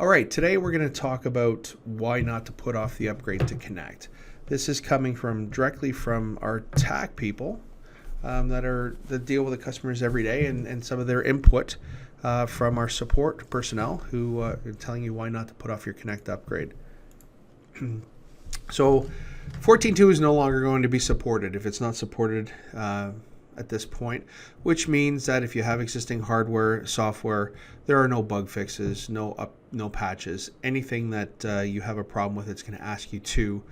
All right, today we're going to talk about why not to put off the upgrade to Connect. This is coming directly from our TAC people that deal with the customers every day, and some of their input from our support personnel who are telling you why not to put off your Connect upgrade. So 14.2 is no longer going to be supported if it's not supported at this point, which means that if you have existing hardware, software, there are no bug fixes, no patches, anything that you have a problem with, it's going to ask you to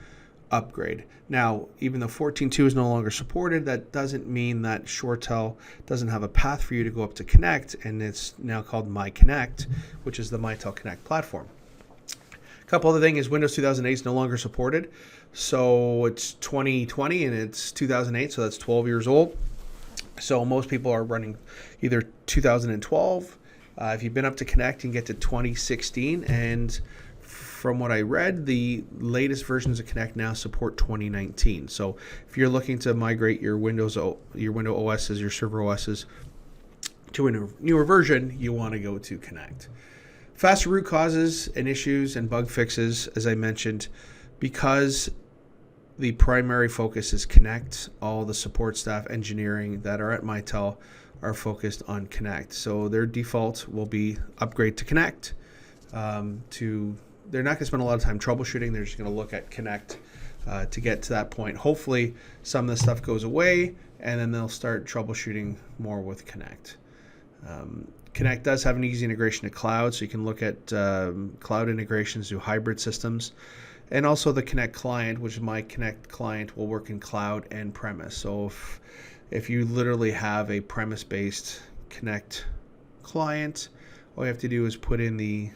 upgrade. Now, even though 14.2 is no longer supported, that doesn't mean that ShoreTel doesn't have a path for you to go up to Connect, and it's now called MyConnect, which is the Mitel Connect platform. A couple other things is Windows 2008 is no longer supported, so it's 2020 and it's 2008, so that's 12 years old. So most people are running either 2012. If you've been up to Connect, you can get to 2016. And from what I read, the latest versions of Connect now support 2019. So if you're looking to migrate your Window OSs, your server OSs to a newer version, you want to go to Connect. Faster root causes and issues and bug fixes, as I mentioned, because the primary focus is Connect. All the support staff, engineering that are at Mitel are focused on Connect. So their default will be upgrade to Connect. They're not going to spend a lot of time troubleshooting. They're just going to look at Connect to get to that point. Hopefully some of the stuff goes away, and then they'll start troubleshooting more with Connect. Connect does have an easy integration to cloud, so you can look at cloud integrations to hybrid systems. And also the Connect client, which is my Connect client, will work in cloud and premise. So if you literally have a premise-based Connect client, all you have to do is put in the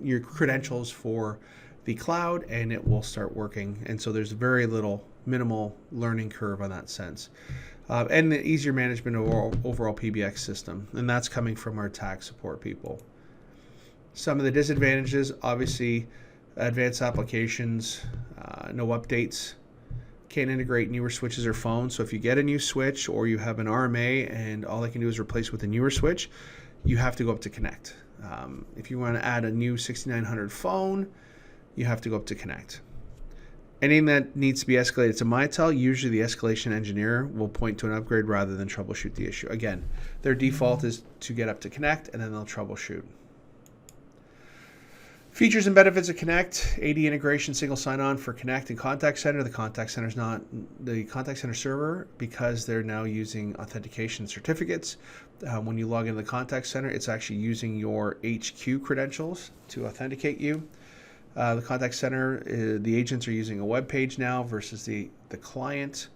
your credentials for the cloud, and it will start working. And so there's very minimal learning curve on that sense. And the easier management of overall PBX system. And that's coming from our tax support people. Some of the disadvantages, obviously, advanced applications, no updates, can't integrate newer switches or phones. So if you get a new switch or you have an RMA and all they can do is replace with a newer switch, you have to go up to Connect. If you want to add a new 6900 phone, you have to go up to Connect. Anything that needs to be escalated to Mitel, usually the escalation engineer will point to an upgrade rather than troubleshoot the issue. Again, their default is to get up to Connect, and then they'll troubleshoot. Features and benefits of Connect: AD integration, single sign-on for Connect and Contact Center. The Contact Center is not the Contact Center server because they're now using authentication certificates. When you log into the Contact Center, it's actually using your HQ credentials to authenticate you. The Contact Center, the agents are using a web page now versus the client.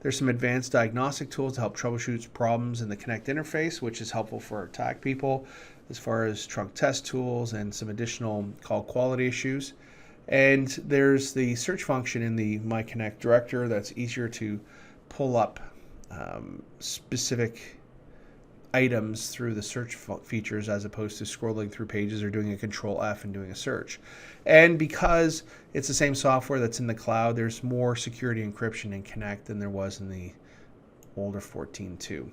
There's some advanced diagnostic tools to help troubleshoot problems in the Connect interface, which is helpful for our TAC people, as far as trunk test tools and some additional call quality issues. And there's the search function in the MyConnect director that's easier to pull up specific items through the search features as opposed to scrolling through pages or doing a Control F and doing a search. And because it's the same software that's in the cloud, there's more security encryption in Connect than there was in the older 14.2.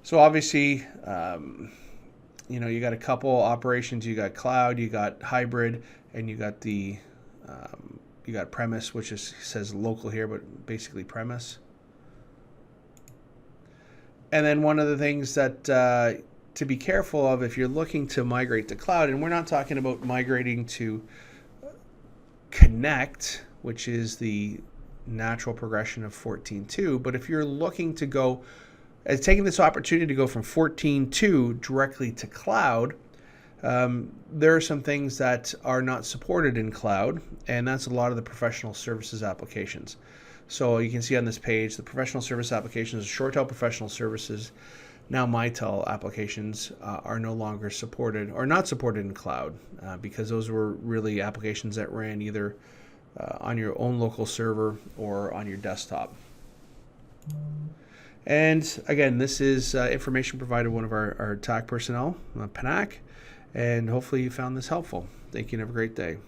So obviously, you got a couple operations. You got cloud, you got hybrid, and you got you got premise, which says local here, but basically premise. And then one of the things that to be careful of if you're looking to migrate to cloud, and we're not talking about migrating to Connect, which is the natural progression of 14.2, but if you're looking to go, taking this opportunity to go from 14.2 directly to cloud, there are some things that are not supported in cloud, and that's a lot of the professional services applications. So you can see on this page, the professional service applications, ShoreTel professional services, now Mitel applications are no longer supported or not supported in cloud because those were really applications that ran either on your own local server or on your desktop. And again, this is information provided by one of our TAC personnel, PANAC, and hopefully you found this helpful. Thank you and have a great day.